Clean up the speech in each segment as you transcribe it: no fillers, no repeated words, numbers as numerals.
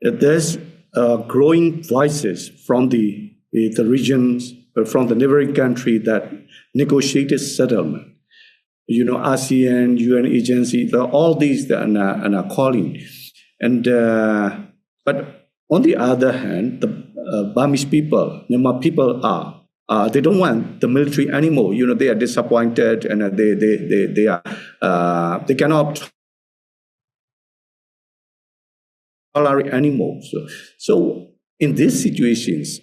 there's growing voices from the regions, from the neighboring country that negotiated settlement. ASEAN, UN agency, all these are calling. And but on the other hand, the Burmese people, Myanmar people they don't want the military anymore. They are disappointed, and they cannot tolerate anymore. So in these situations,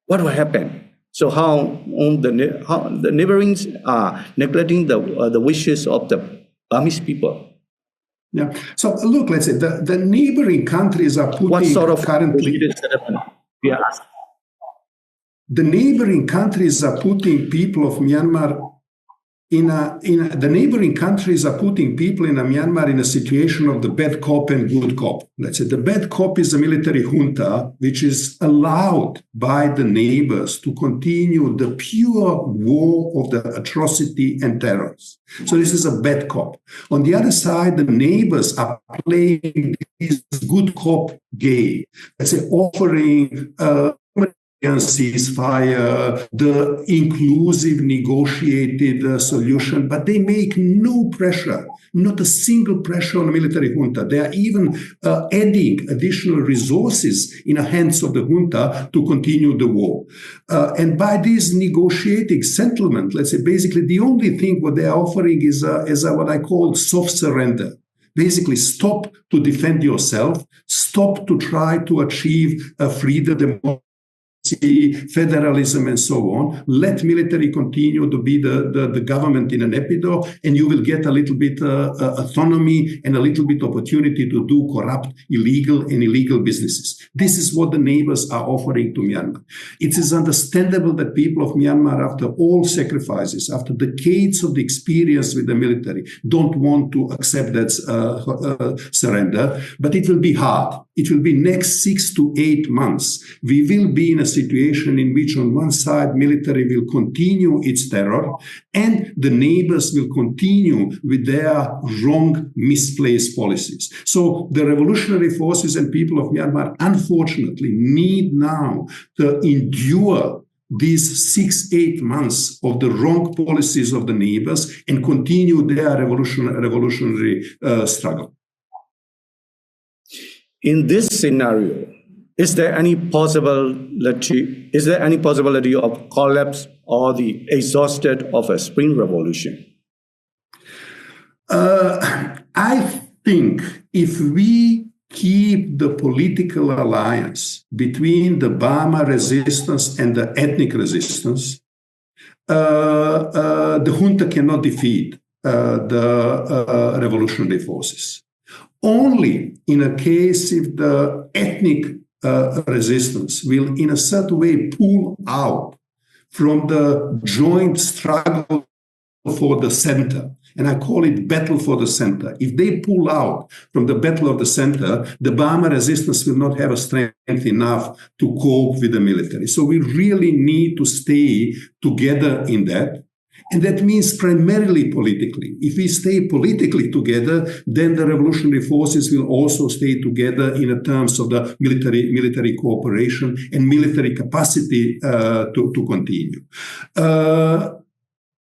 what will happen? So how the neighborings are neglecting the wishes of the Burmese people? Yeah. So look, let's say the neighboring countries are putting what sort of currently. The neighboring countries are putting people of Myanmar the neighboring countries are putting people in Myanmar in a situation of the bad cop and good cop. Let's say the bad cop is a military junta, which is allowed by the neighbors to continue the pure war of the atrocity and terrors. So this is a bad cop. On the other side, the neighbors are playing this good cop game. Let's say offering ceasefire, the inclusive negotiated solution, but they make no pressure, not a single pressure on the military junta. They are even adding additional resources in the hands of the junta to continue the war. And by this negotiating settlement, let's say basically the only thing what they are offering is what I call soft surrender. Basically, stop to defend yourself, stop to try to achieve freedom, federalism, and so on. Let military continue to be the government in an epido, and you will get a little bit autonomy and a little bit opportunity to do corrupt, illegal businesses. This is what the neighbors are offering to Myanmar. It is understandable that people of Myanmar, after all sacrifices, after decades of the experience with the military, don't want to accept that surrender, but it will be hard. It will be next 6 to 8 months. We will be in a situation in which on one side military will continue its terror and the neighbors will continue with their wrong, misplaced policies. So the revolutionary forces and people of Myanmar unfortunately need now to endure these 6-8 months of the wrong policies of the neighbors and continue their revolutionary struggle. In this scenario, is there any possibility of collapse or the exhausted of a spring revolution? I think if we keep the political alliance between the Burma resistance and the ethnic resistance, the junta cannot defeat the revolutionary forces. Only in a case if the ethnic resistance will in a certain way pull out from the joint struggle for the center, and I call it battle for the center. If they pull out from the battle of the center, the Burma resistance will not have a strength enough to cope with the military. So we really need to stay together in that. And that means primarily politically. If we stay politically together, then the revolutionary forces will also stay together in terms of the military cooperation and military capacity to continue.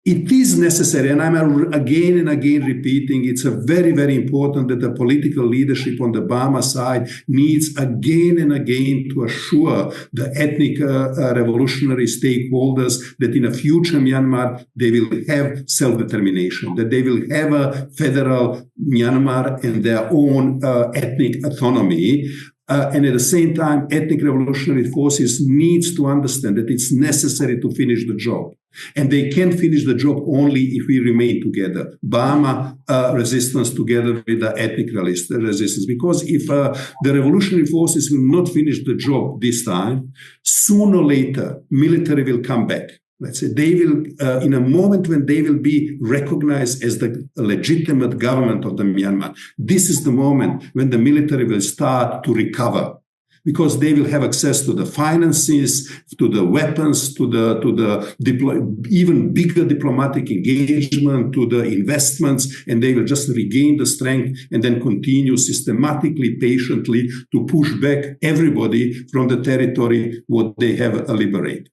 It is necessary, and I'm again and again repeating, it's very, very important that the political leadership on the Burma side needs again and again to assure the ethnic revolutionary stakeholders that in a future Myanmar, they will have self-determination, that they will have a federal Myanmar and their own ethnic autonomy. And at the same time, ethnic revolutionary forces needs to understand that it's necessary to finish the job. And they can finish the job only if we remain together. Burma resistance together with the ethnic resistance. Because if the revolutionary forces will not finish the job this time, sooner or later, military will come back. Let's say they will, in a moment when they will be recognized as the legitimate government of the Myanmar, this is the moment when the military will start to recover. because they will have access to the finances, to the weapons, to the even bigger diplomatic engagement, to the investments, and they will just regain the strength and then continue systematically, patiently to push back everybody from the territory what they have liberated.